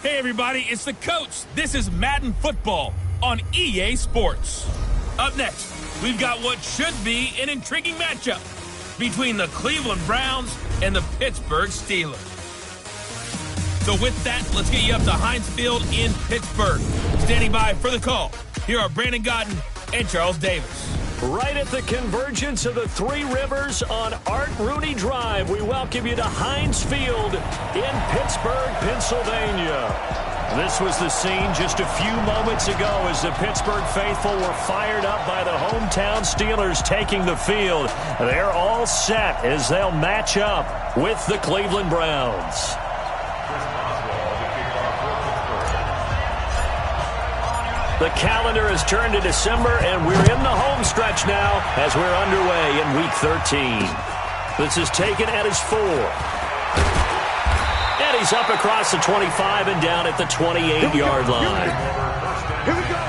Hey everybody, it's the coach. This is Madden Football on EA Sports. Up next, we've got what should be an intriguing matchup between the Cleveland Browns and the Pittsburgh Steelers. So with that, let's get you up to Heinz Field in Pittsburgh. Standing by for the call, here are Brandon Godden and Charles Davis. Right at the convergence of the Three Rivers on Art Rooney Drive, we welcome you to Heinz Field in Pittsburgh, Pennsylvania. This was the scene just a few moments ago as the Pittsburgh faithful were fired up by the hometown Steelers taking the field. They're all set as they'll match up with the Cleveland Browns. The calendar has turned to December, and we're in the home stretch now as we're underway in Week 13. This is taken at his 4. And he's up across the 25 and down at the 28-yard line. Here we go.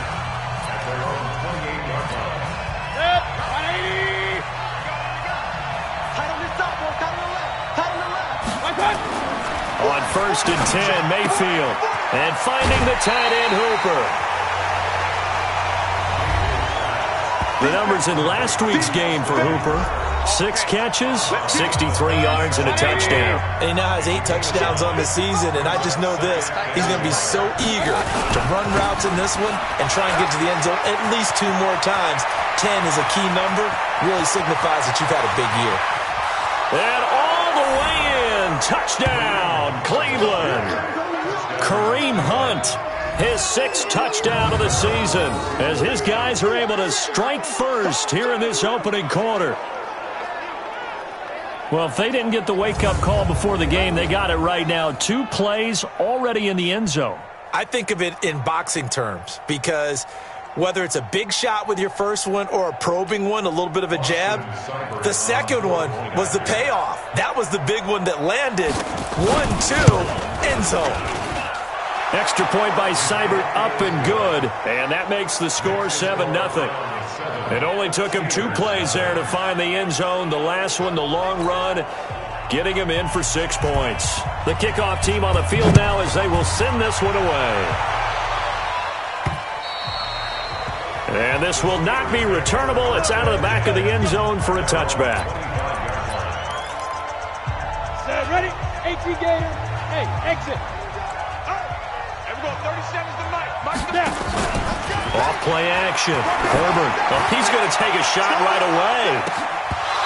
On 1st and 10, Mayfield. And finding the tight end, Hooper. The numbers in last week's game for Hooper: 6 catches, 63 yards, and a touchdown. And he now has 8 touchdowns on the season, and I just know this. He's going to be so eager to run routes in this one and try and get to the end zone at least 2 more times. 10 is a key number. Really signifies that you've had a big year. And all the way in. Touchdown, Cleveland. Kareem Hunt. His 6th touchdown of the season as his guys are able to strike first here in this opening quarter. Well, if they didn't get the wake-up call before the game, they got it right now. 2 plays already in the end zone. I think of it in boxing terms because whether it's a big shot with your first one or a probing one, a little bit of a jab, the second one was the payoff. That was the big one that landed. 1-2, end zone. Extra point by Seibert, up and good, and that makes the score 7-0. It only took him 2 plays there to find the end zone. The last one, the long run, getting him in for 6 points. The kickoff team on the field now as they will send this one away. And this will not be returnable. It's out of the back of the end zone for a touchback. Ready? 18 Gator. Hey, exit. 37's the mic. Off play action. Herbert. Oh, he's going to take a shot right away.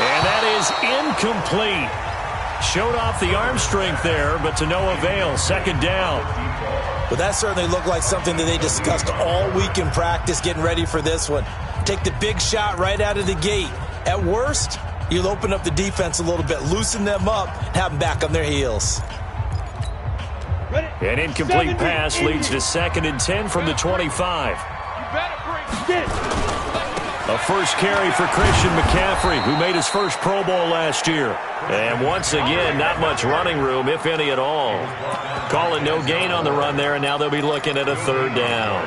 And that is incomplete. Showed off the arm strength there, but to no avail. 2nd down. But that certainly looked like something that they discussed all week in practice getting ready for this one. Take the big shot right out of the gate. At worst, you'll open up the defense a little bit, loosen them up, and have them back on their heels. An incomplete pass leads to 2nd and 10 from the 25. A first carry for Christian McCaffrey, who made his first Pro Bowl last year. And once again, not much running room, if any at all. Call it no gain on the run there, and now they'll be looking at a 3rd down.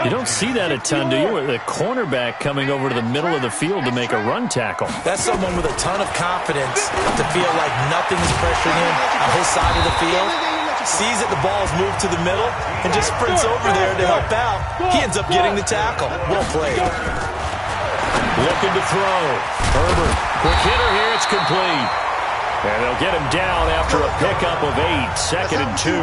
You don't see that a ton, do you? The cornerback coming over to the middle of the field to make a run tackle. That's someone with a ton of confidence to feel like nothing's pressuring him on his side of the field. Sees that the ball's moved to the middle and just sprints over there to help out. He ends up getting the tackle. Well played. Looking to throw. Herbert. Quick hitter here. It's complete. And they'll get him down after a pickup of 8. 2nd and 2.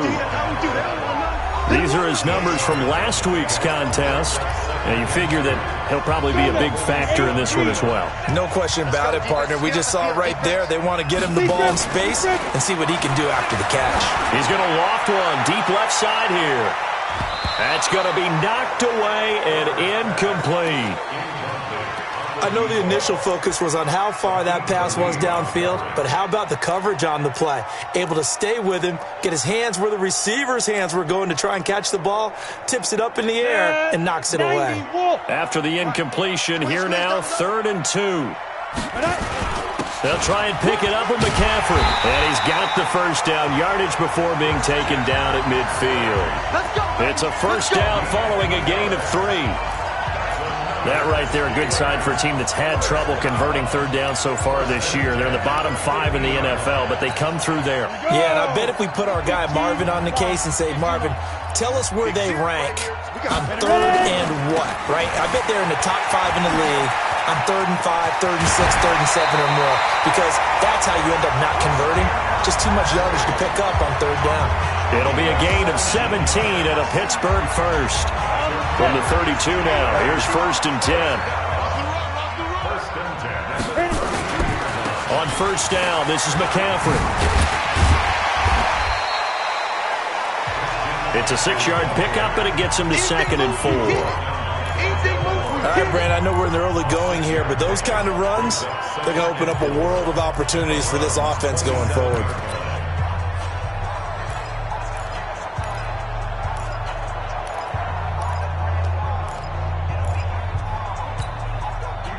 These are his numbers from last week's contest. And you figure that he'll probably be a big factor in this one as well. No question about it, partner. We just saw it right there. They want to get him the ball in space and see what he can do after the catch. He's going to loft one deep left side here. That's going to be knocked away and incomplete. I know the initial focus was on how far that pass was downfield, but how about the coverage on the play? Able to stay with him, get his hands where the receiver's hands were going to try and catch the ball, tips it up in the air, and knocks it away. After the incompletion, here now, 3rd and 2. They'll try and pick it up with McCaffrey. And he's got the first down, yardage before being taken down at midfield. It's a first down following a gain of 3. That right there, a good sign for a team that's had trouble converting third down so far this year. They're in the bottom 5 in the NFL, but they come through there. Yeah, and I bet if we put our guy Marvin on the case and say, Marvin, tell us where they rank on third and what, right? I bet they're in the top 5 in the league on 3rd and 5, 3rd and 6, 3rd and 7 or more, because that's how you end up not converting. Just too much yardage to pick up on third down. It'll be a gain of 17 at a Pittsburgh first. From the 32 now, here's 1st and 10. On first down, this is McCaffrey. It's a 6-yard pickup, and it gets him to 2nd and 4. All right, Brand, I know we're in the early going here, but those kind of runs, they're going to open up a world of opportunities for this offense going forward.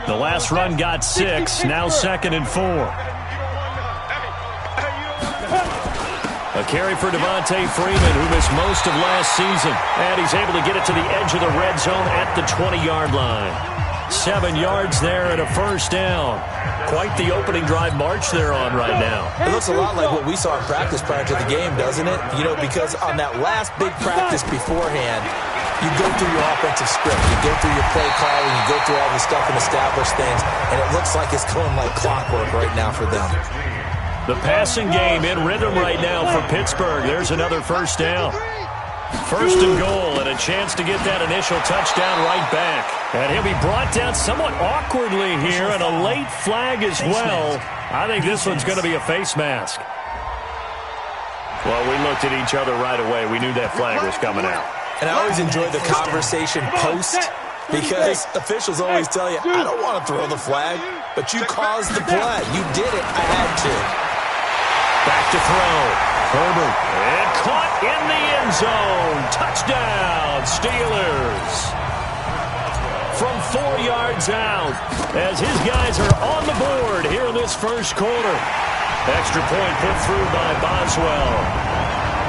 The last run got 6, now 2nd and 4. A carry for Devontae Freeman, who missed most of last season. And he's able to get it to the edge of the red zone at the 20-yard line. 7 yards there and a first down. Quite the opening drive march they're on right now. It looks a lot like what we saw in practice prior to the game, doesn't it? You know, because on that last big practice beforehand, you go through your offensive script, you go through your play calling, you go through all the stuff and establish things, and it looks like it's going like clockwork right now for them. The passing game in rhythm right now for Pittsburgh. There's another first down. 1st and goal, and a chance to get that initial touchdown right back. And he'll be brought down somewhat awkwardly here, and a late flag as well. I think this one's going to be a face mask. Well, we looked at each other right away. We knew that flag was coming out. And I always enjoy the conversation post, because officials always tell you, I don't want to throw the flag, but you caused the play. You did it. I had to. Back to throw. Herbert. And caught in the end zone. Touchdown, Steelers. From 4 yards out, as his guys are on the board here in this first quarter. Extra point put through by Boswell.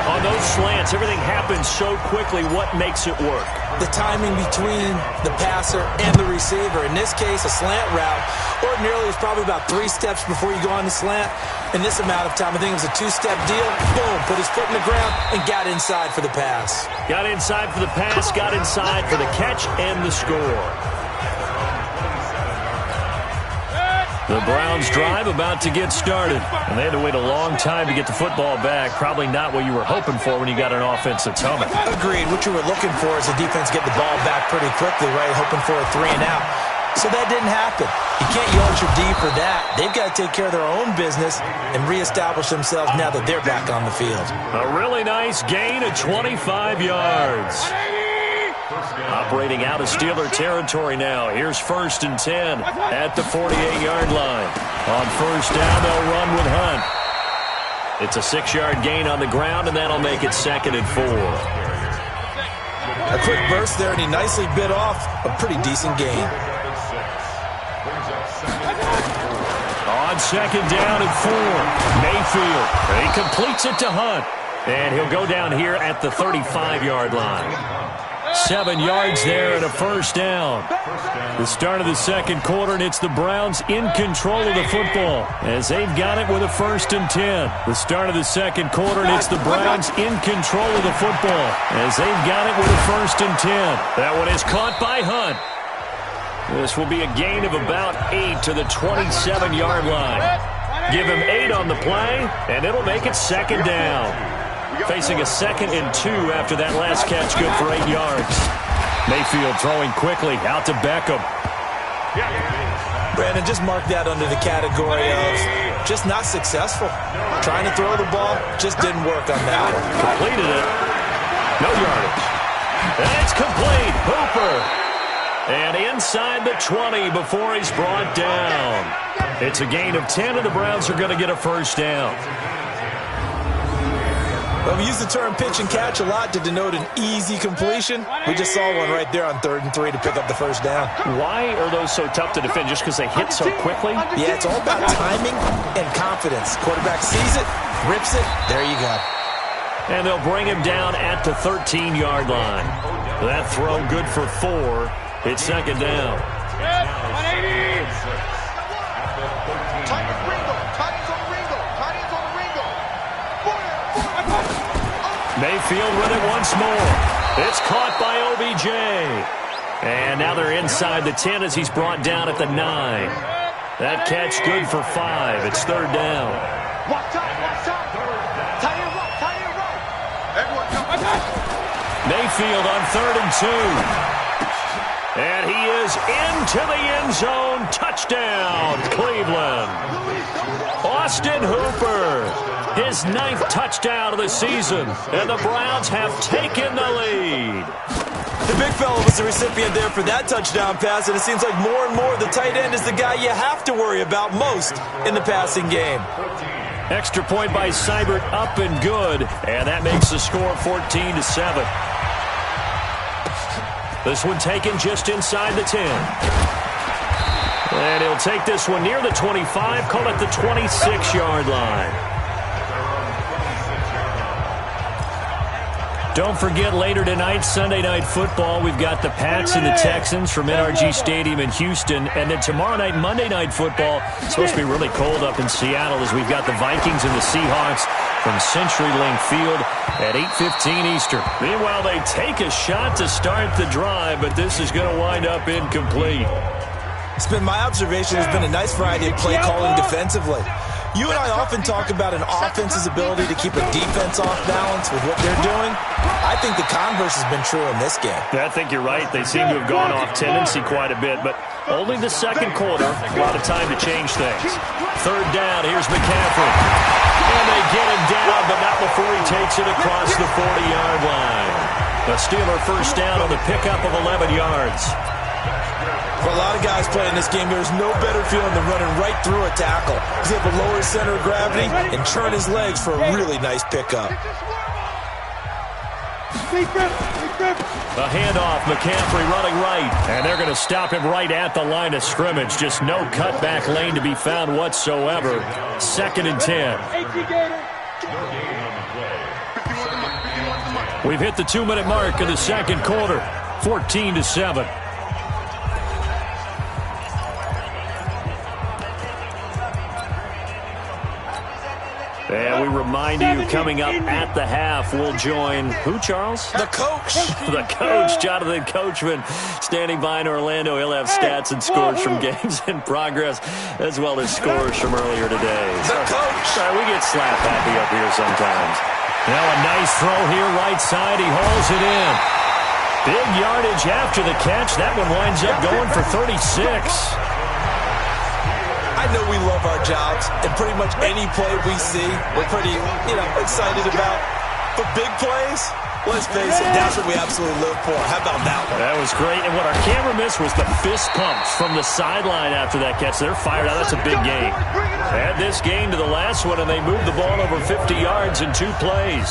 On those slants, everything happens so quickly. What makes it work? The timing between the passer and the receiver. In this case, a slant route. Ordinarily, it's probably about 3 steps before you go on the slant. In this amount of time, I think it was a 2-step deal. Boom, put his foot in the ground and got inside for the pass. Got inside for the pass, got inside for the catch and the score. The Browns drive about to get started. And they had to wait a long time to get the football back. Probably not what you were hoping for when you got an offense that's humming. Agreed. What you were looking for is the defense get the ball back pretty quickly, right? Hoping for a 3 and out. So that didn't happen. You can't yell at your D for that. They've got to take care of their own business and reestablish themselves now that they're back on the field. A really nice gain of 25 yards. Operating out of Steeler territory now. Here's 1st and 10 at the 48-yard line. On first down, they'll run with Hunt. It's a 6-yard gain on the ground, and that'll make it 2nd and 4. A quick burst there, and he nicely bit off a pretty decent gain. On 2nd down and 4, Mayfield. He completes it to Hunt. And he'll go down here at the 35-yard line. 7 yards there and a first down. The start of the second quarter, and it's the Browns in control of the football as they've got it with a 1st and 10. The start of the second quarter, and it's the Browns in control of the football as they've got it with a 1st and 10. That one is caught by Hunt. This will be a gain of about 8 to the 27-yard line. Give him 8 on the play, and it'll make it 2nd down. Facing a 2nd and 2 after that last catch, good for 8 yards. Mayfield throwing quickly out to Beckham. Brandon, just mark that under the category of just not successful. Trying to throw the ball, just didn't work on that one. Completed it. No yardage. And it's complete. Hooper. And inside the 20 before he's brought down. It's a gain of 10, and the Browns are going to get a first down. Well, we use the term pitch and catch a lot to denote an easy completion. We just saw one right there on 3rd and 3 to pick up the first down. Why are those so tough to defend? Just because they hit so quickly? Yeah, it's all about timing and confidence. Quarterback sees it, rips it, there you go. And they'll bring him down at the 13-yard line. That throw good for 4. It's second down. 180. Mayfield with it once more. It's caught by OBJ. And now they're inside the 10 as he's brought down at the 9. That catch good for 5. It's third down. Mayfield on 3rd and 2. And he is into the end zone. Touchdown, Cleveland. Austin Hooper, his 9th touchdown of the season. And the Browns have taken the lead. The big fella was the recipient there for that touchdown pass, and it seems like more and more the tight end is the guy you have to worry about most in the passing game. Extra point by Seibert, up and good. And that makes the score 14-7. This one taken just inside the 10. And he'll take this one near the 25, call it the 26-yard line. Don't forget, later tonight, Sunday Night Football, we've got the Pats and the Texans from NRG Stadium in Houston. And then tomorrow night, Monday Night Football, it's supposed to be really cold up in Seattle as we've got the Vikings and the Seahawks from CenturyLink Field at 8:15 Eastern. Meanwhile, they take a shot to start the drive, but this is going to wind up incomplete. It's been my observation. There's been a nice variety of play calling defensively. You and I often talk about an offense's ability to keep a defense off balance with what they're doing. I think the converse has been true in this game. I think you're right. They seem to have gone off tendency quite a bit, but only the second quarter. A lot of time to change things. Third down. Here's McCaffrey. And they get him down, but not before he takes it across the 40-yard line. A Steeler first down on the pickup of 11 yards. For a lot of guys playing this game, there's no better feeling than running right through a tackle. He's able to lower his center of gravity and turn his legs for a really nice pickup. A handoff, McCaffrey running right, and they're going to stop him right at the line of scrimmage. Just no cutback lane to be found whatsoever. 2nd and 10. We've hit the 2-minute mark of the second quarter. 14-7. And we remind you, coming up at the half, we'll join who, Charles? The coach. The coach, Jonathan Coachman, standing by in Orlando. He'll have stats and scores from games in progress, as well as scores from earlier today. The coach. Sorry, we get slap happy up here sometimes. Now a nice throw here, right side. He hauls it in. Big yardage after the catch. That one winds up going for 36. I know we love our jobs, and pretty much any play we see, we're pretty, excited about. But big plays, let's face it, that's what we absolutely live for. How about that one? That was great, and what our camera missed was the fist pumps from the sideline after that catch. They're fired out. That's a big game. Add this game to the last one, and they moved the ball over 50 yards in 2 plays.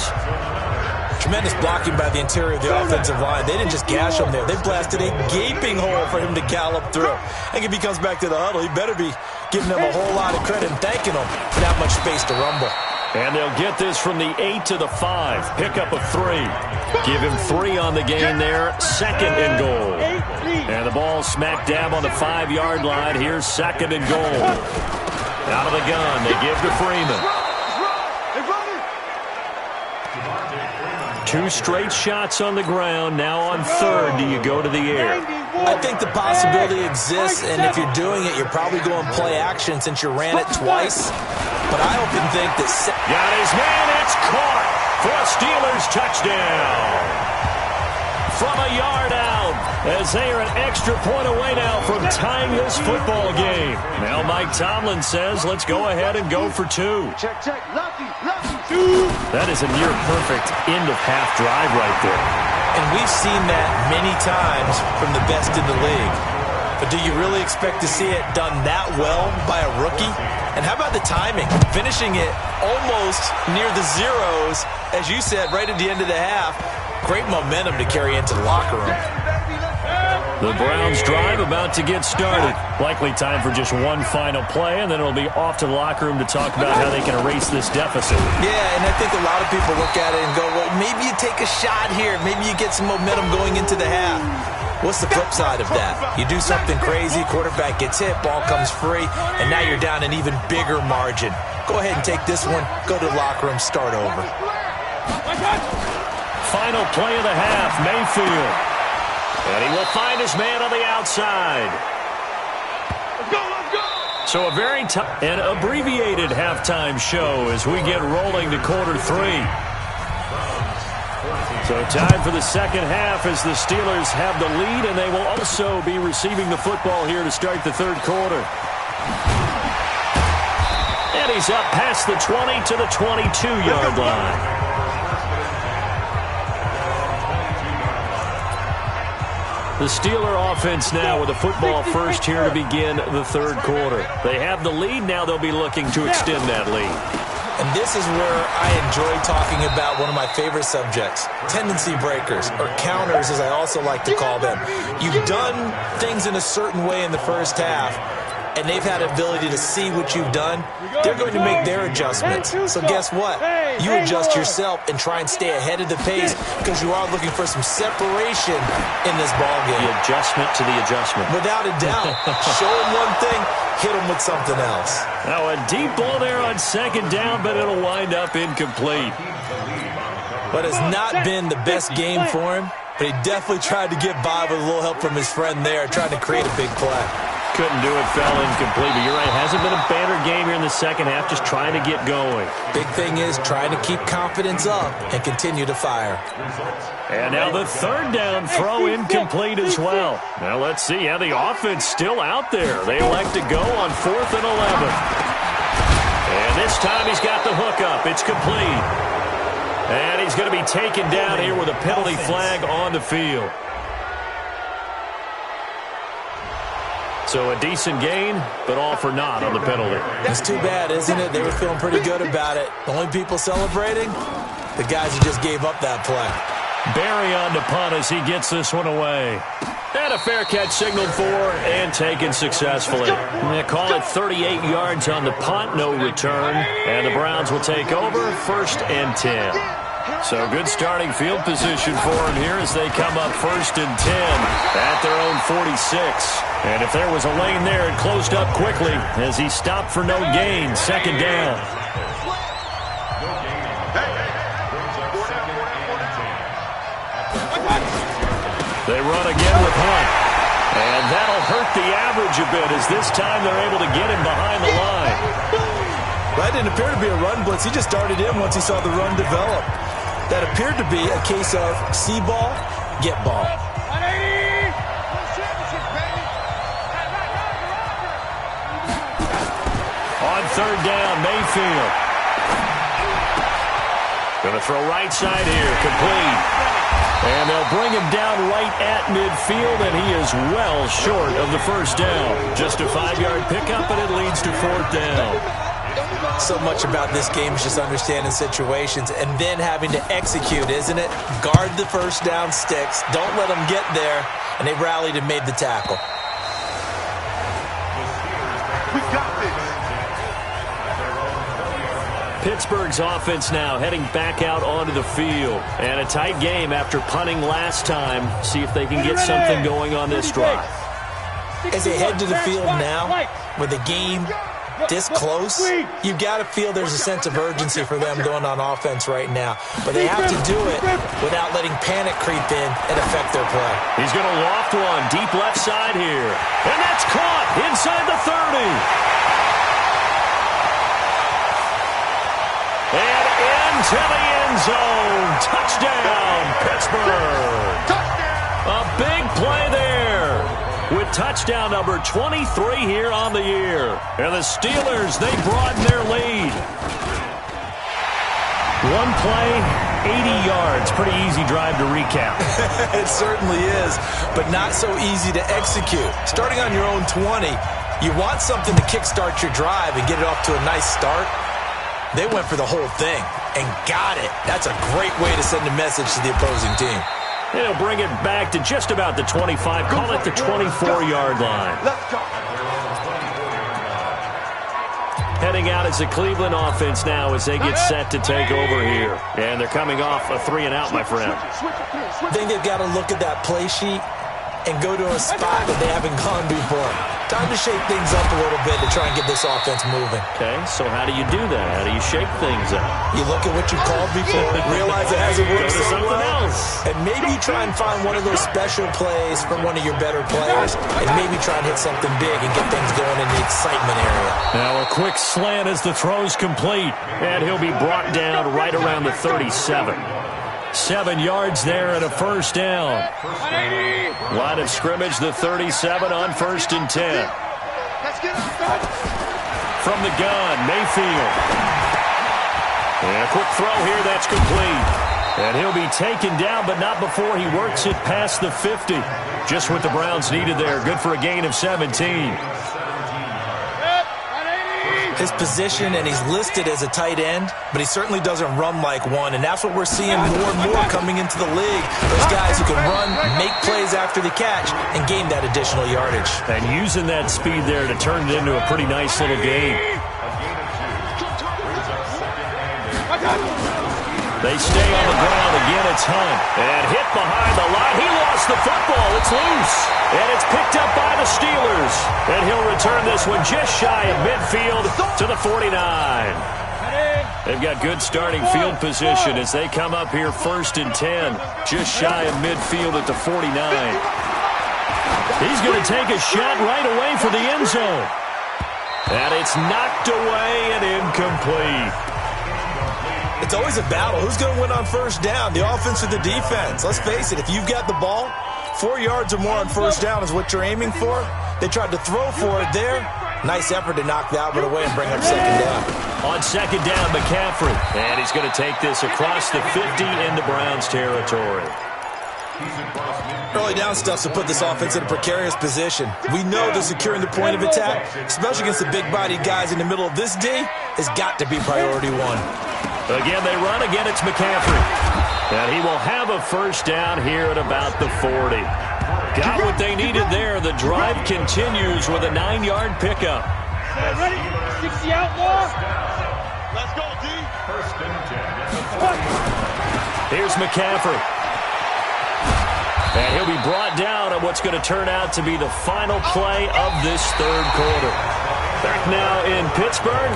Tremendous blocking by the interior of the offensive line. They didn't just gash him there. They blasted a gaping hole for him to gallop through. I think if he comes back to the huddle, he better be giving them a whole lot of credit and thanking them for that much space to rumble. And they'll get this from the 8 to the 5. Pickup of 3. Give him 3 on the gain there. 2nd and goal. And the ball smack dab on the 5-yard line. Here's 2nd and goal. Out of the gun. They give to Freeman. 2 straight shots on the ground. Now on 3rd, do you go to the air? I think the possibility exists, and if you're doing it, you're probably going play action since you ran it twice. But I often think that... Got his man. It's caught for a Steelers touchdown. From a yard out, as they are an extra point away now from tying this football game. Now Mike Tomlin says, let's go ahead and go for 2. Check. Lucky. 2. That is a near-perfect end-of-half drive right there. And we've seen that many times from the best in the league. But do you really expect to see it done that well by a rookie? And how about the timing? Finishing it almost near the zeros, as you said, right at the end of the half. Great momentum to carry into the locker room. The Browns drive about to get started. Likely time for just one final play, and then it'll be off to the locker room to talk about how they can erase this deficit. Yeah, and I think a lot of people look at it and go, well, maybe you take a shot here. Maybe you get some momentum going into the half. What's the flip side of that? You do something crazy, quarterback gets hit, ball comes free, and now you're down an even bigger margin. Go ahead and take this one, go to the locker room, start over. Final play of the half, Mayfield. And he will find his man on the outside. So a very an abbreviated halftime show as we get rolling to quarter 3. So time for the second half as the Steelers have the lead, and they will also be receiving the football here to start the third quarter. And he's up past the 20 to the 22-yard line. The Steeler offense now with the football first here to begin the third quarter. They have the lead. Now they'll be looking to extend that lead. And this is where I enjoy talking about one of my favorite subjects, tendency breakers, or counters as I also like to call them. You've done things in a certain way in the first half, and they've had the ability to see what you've done. They're going to make their adjustments. So guess what? You adjust yourself and try and stay ahead of the pace because you are looking for some separation in this ballgame. The adjustment to the adjustment. Without a doubt. Show them one thing, hit them with something else. Now a deep ball there on second down, but it'll wind up incomplete. But it's not been the best game for him, but he definitely tried to get by with a little help from his friend there, trying to create a big play. Couldn't do it, fell incomplete. But you're right, hasn't been a banner game here in the second half, just trying to get going. Big thing is trying to keep confidence up and continue to fire. And now the third down throw incomplete as well. Now let's see how the offense still out there. They elect to go on 4th and 11. And this time he's got the hook up. It's complete. And he's going to be taken down here with a penalty flag on the field. So a decent gain, but all for naught on the penalty. It's too bad, isn't it? They were feeling pretty good about it. The only people celebrating, the guys who just gave up that play. Barry on the punt as he gets this one away. And a fair catch signaled for and taken successfully. They call it 38 yards on the punt, no return. And the Browns will take over, 1st and 10. So good starting field position for them here as they come up 1st and 10 at their own 46. And if there was a lane there, it closed up quickly as he stopped for no gain. 2nd down. They run again with Hunt. And that'll hurt the average a bit as this time they're able to get him behind the line. That didn't appear to be a run blitz. He just started in once he saw the run develop. That appeared to be a case of see ball, get ball. On 3rd down, Mayfield. Going to throw right side here, complete. And they'll bring him down right at midfield, and he is well short of the 1st down. Just a 5-yard pickup, and it leads to 4th down. So much about this game is just understanding situations and then having to execute, isn't it? Guard the 1st down sticks. Don't let them get there. And they rallied and made the tackle. We got this. Pittsburgh's offense now heading back out onto the field. And a tight game after punting last time. See if they can get something going on this drive. As they head to the field now, with the game this close, you've got to feel there's a sense of urgency for them going on offense right now. But they have to do it without letting panic creep in and affect their play. He's going to loft one deep left side here. And that's caught inside the 30. And into the end zone. Touchdown, Pittsburgh. A big play there. With touchdown number 23 here on the year. And the Steelers, they broaden their lead. One play, 80 yards. Pretty easy drive to recap. It certainly is, but not so easy to execute. Starting on your own 20, you want something to kickstart your drive and get it off to a nice start. They went for the whole thing and got it. That's a great way to send a message to the opposing team. They'll bring it back to just about the 25. Call it the 24-yard line. Let's go. Heading out as the Cleveland offense now as they get set to take over here. And they're coming off a 3-and-out, my friend. I think they've got to look at that play sheet and go to a spot that they haven't gone before. Time to shake things up a little bit to try and get this offense moving. Okay, so how do you do that? How do you shake things up? You look at what you called before, realize it hasn't worked Go to so something well, else. and maybe try and find one of those special plays from one of your better players, and maybe try and hit something big and get things going in the excitement area. Now a quick slant as the throw's complete, and he'll be brought down right around the 37. 7 yards there and a first down. Line of scrimmage, the 37 on 1st and 10. From the gun, Mayfield. And a quick throw here, that's complete. And he'll be taken down, but not before he works it past the 50. Just what the Browns needed there. Good for a gain of 17. His position, and he's listed as a tight end, but he certainly doesn't run like one, and that's what we're seeing more and more coming into the league. Those guys who can run, make plays after the catch, and gain that additional yardage. And using that speed there to turn it into a pretty nice little game. They stay on the ground. Again, it's Hunt. And hit behind the line. He lost the football. It's loose. And it's picked up by the Steelers. And he'll return this one just shy of midfield to the 49. They've got good starting field position as they come up here 1st and 10. Just shy of midfield at the 49. He's going to take a shot right away for the end zone. And it's knocked away and incomplete. It's always a battle. Who's going to win on 1st down, the offense or the defense? Let's face it, if you've got the ball, 4 yards or more on 1st down is what you're aiming for. They tried to throw for it there. Nice effort to knock that one away and bring up 2nd down. On 2nd down, McCaffrey. And he's going to take this across the 50 into Browns territory. Early down stuff to put this offense in a precarious position. We know that securing the point of attack, especially against the big-bodied guys in the middle of this D, has got to be priority one. Again, they run. Again, it's McCaffrey. And he will have a 1st down here at about the 40. Got what they needed there. The drive continues with a 9-yard pickup. Ready? 60 out more. Let's go, D. Here's McCaffrey. And he'll be brought down at what's going to turn out to be the final play of this 3rd quarter. Back now in Pittsburgh.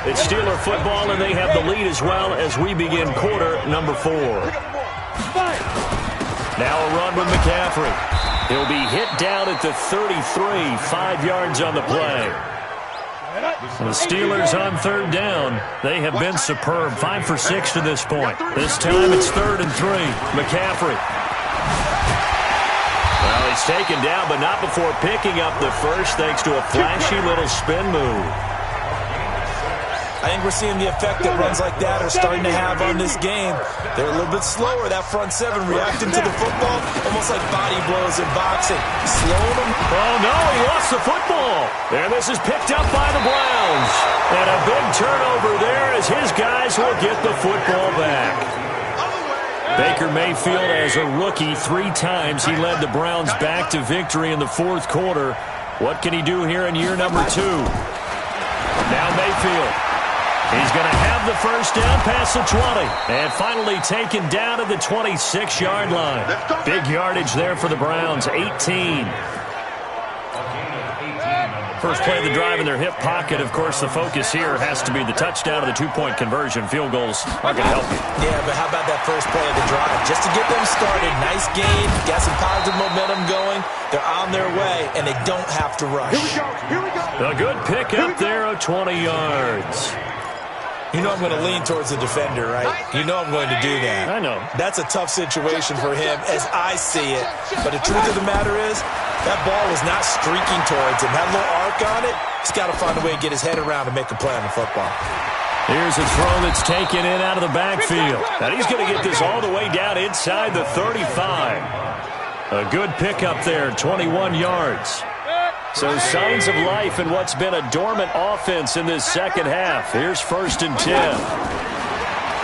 It's Steeler football, and they have the lead as well as we begin quarter number 4. Now a run with McCaffrey. He'll be hit down at the 33, 5 yards on the play. The Steelers on 3rd down. They have been superb, 5 for 6 to this point. This time it's 3rd and 3. McCaffrey. Well, he's taken down, but not before picking up the first thanks to a flashy little spin move. I think we're seeing the effect that runs like that are starting to have on this game. They're a little bit slower, that front 7 reacting to the football, almost like body blows in boxing. Slowing them. Oh, no, he lost the football. And this is picked up by the Browns. And a big turnover there as his guys will get the football back. Baker Mayfield, as a rookie, 3 times he led the Browns back to victory in the 4th quarter. What can he do here in year number 2? Now Mayfield. He's going to have the 1st down past the 20. And finally taken down at the 26-yard line. Big yardage there for the Browns, 18. First play of the drive in their hip pocket. Of course, the focus here has to be the touchdown of the 2-point conversion. Field goals aren't going to help you. Yeah, but how about that first play of the drive? Just to get them started. Nice game. Got some positive momentum going. They're on their way, and they don't have to rush. Here we go. A good pick up there of 20 yards. You know I'm going to lean towards the defender, right? You know I'm going to do that. I know. That's a tough situation for him as I see it. But the truth of the matter is, that ball was not streaking towards him. That little arc on it, he's got to find a way to get his head around and make a play on the football. Here's a throw that's taken in out of the backfield. And he's going to get this all the way down inside the 35. A good pickup there, 21 yards. So signs of life in what's been a dormant offense in this second half. Here's 1st and 10.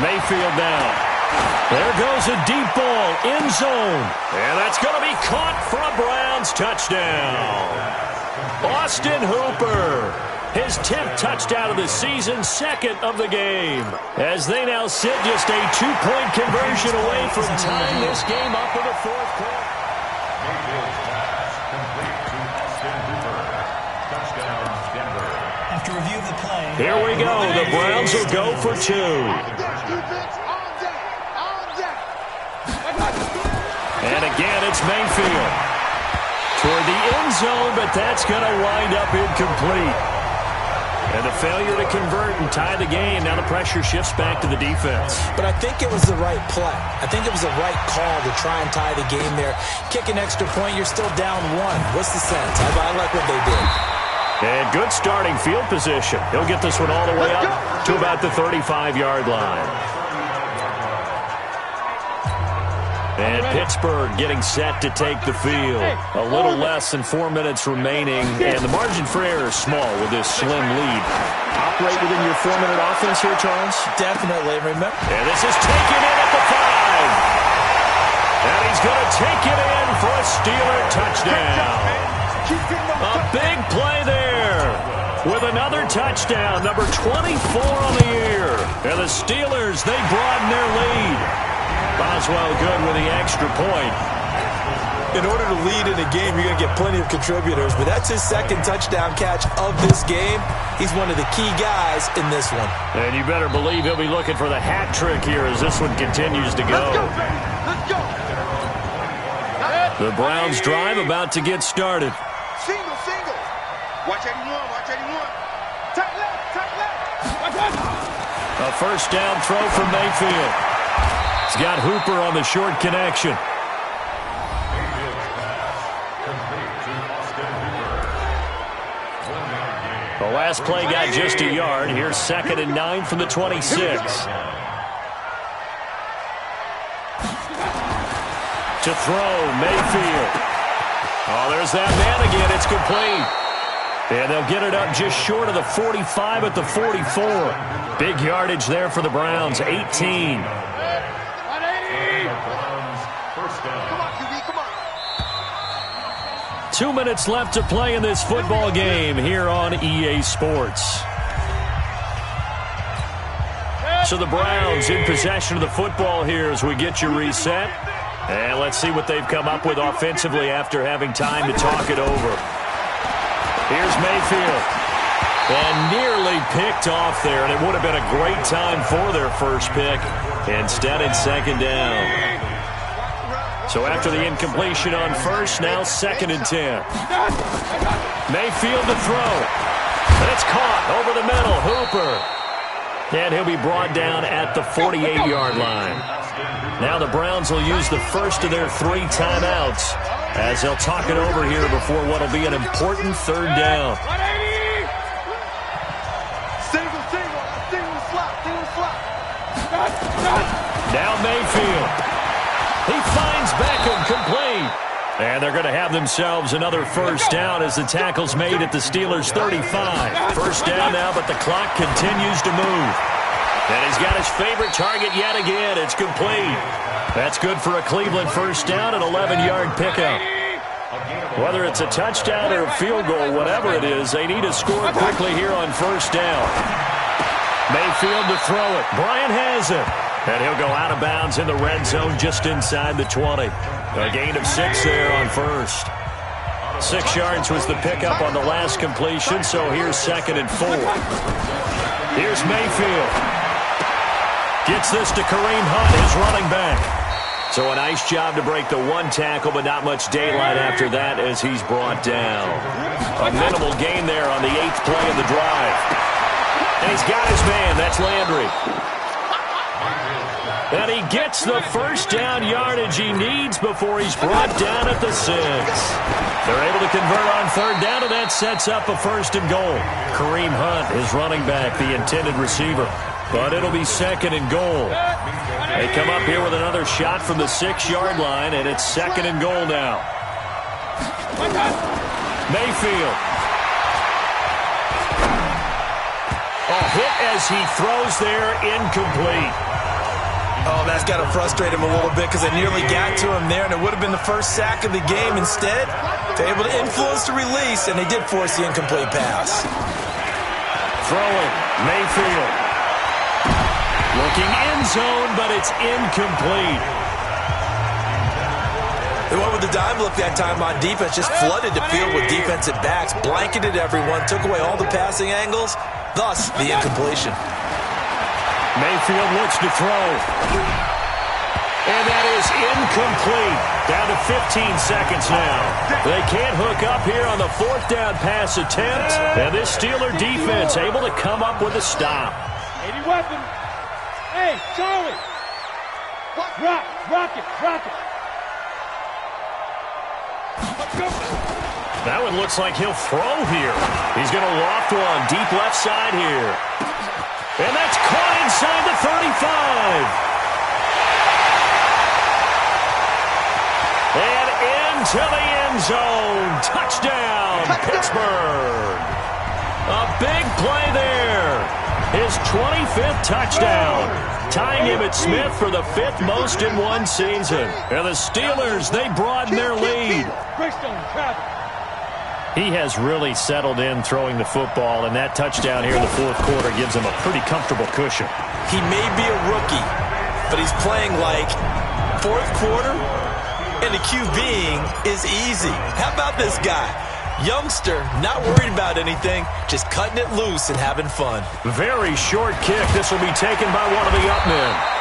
Mayfield now. There goes a deep ball, end zone. And that's going to be caught for a Browns touchdown. Austin Hooper. His 10th touchdown of the season, 2nd of the game. As they now sit just a 2-point conversion away from tying this game up in the 4th quarter. To review the play. Here we go. The Browns will go for 2. And again, it's Mayfield. Toward the end zone, but that's going to wind up incomplete. And the failure to convert and tie the game. Now the pressure shifts back to the defense. But I think it was the right play. I think it was the right call to try and tie the game there. Kick an extra point, you're still down 1. What's the sense? I like what they did. And good starting field position. He'll get this one all the way up to about the 35-yard line. And Pittsburgh getting set to take the field. A little less than 4 minutes remaining, and the margin for error is small with this slim lead. Operate within your 4-minute offense here, Charles? Definitely. Remember. And this is taken in at the 5. And he's going to take it in for a Steeler touchdown. A big play there with another touchdown, number 24 on the year. And the Steelers, they broaden their lead. Boswell good with the extra point. In order to lead in a game, you're going to get plenty of contributors, but that's his second touchdown catch of this game. He's one of the key guys in this one. And you better believe he'll be looking for the hat trick here as this one continues to go. Let's go. The Browns drive about to get started. Single. Watch 81, watch 81. Tight left. A first down throw from Mayfield. He's got Hooper on the short connection. The last play got just a yard. Here's 2nd and 9 from the 26. To throw, Mayfield. Oh, there's that man again. It's complete. And they'll get it up just short of the 45 at the 44. Big yardage there for the Browns, 18. 2 minutes left to play in this football game here on EA Sports. So the Browns in possession of the football here as we get you reset. And let's see what they've come up with offensively after having time to talk it over. Here's Mayfield. And nearly picked off there, and it would have been a great time for their first pick. Instead, it's 2nd down. So after the incompletion on first, now 2nd and 10. Mayfield to throw. And it's caught over the middle. Hooper. And he'll be brought down at the 48-yard line. Now the Browns will use the first of their 3 timeouts as they'll talk it over here before what will be an important 3rd down. Single slot. Now Mayfield. He finds Beckham complete. And they're going to have themselves another first down as the tackle's made at the Steelers' 35. First down now, but the clock continues to move. And he's got his favorite target yet again. It's complete. That's good for a Cleveland first down, an 11-yard pickup. Whether it's a touchdown or a field goal, whatever it is, they need to score quickly here on first down. Mayfield to throw it. Bryant has it. And he'll go out of bounds in the red zone just inside the 20. A gain of 6 there on first. 6 yards was the pickup on the last completion, so here's 2nd and 4. Here's Mayfield. Gets this to Kareem Hunt, his running back. So a nice job to break the 1 tackle, but not much daylight after that as he's brought down. A minimal gain there on the 8th play of the drive. And he's got his man. That's Landry. And he gets the first down yardage he needs before he's brought down at the 6. They're able to convert on 3rd down, and that sets up a 1st and goal. Kareem Hunt, his running back, the intended receiver. But it'll be 2nd and goal. They come up here with another shot from the 6-yard line, and it's 2nd and goal now. Mayfield. A hit as he throws there, incomplete. Oh, that's got to frustrate him a little bit because they nearly got to him there, and it would have been the first sack of the game. Instead, they're able to influence the release, and they did force the incomplete pass. Throwing, Mayfield. Looking end zone, but it's incomplete. They went with the dime look that time on defense, just flooded the field with defensive backs, blanketed everyone, took away all the passing angles, thus the incompletion. Mayfield looks to throw. And that is incomplete. Down to 15 seconds now. They can't hook up here on the fourth down pass attempt. And this Steeler defense able to come up with a stop. 80 weapon. Hey, Charlie. Rock it. That one looks like he'll throw here. He's going to loft one deep left side here. And that's caught inside the 35. And into the end zone. Touchdown, Pittsburgh. A big play there. His 25th touchdown. Tying Emmitt Smith for the 5th most in one season. And the Steelers, they broaden their lead. He has really settled in throwing the football, and that touchdown here in the fourth quarter gives him a pretty comfortable cushion. He may be a rookie, but he's playing like fourth quarter, and the QBing is easy. How about this guy? Youngster, not worried about anything, just cutting it loose and having fun. Very short kick. This will be taken by one of the up men.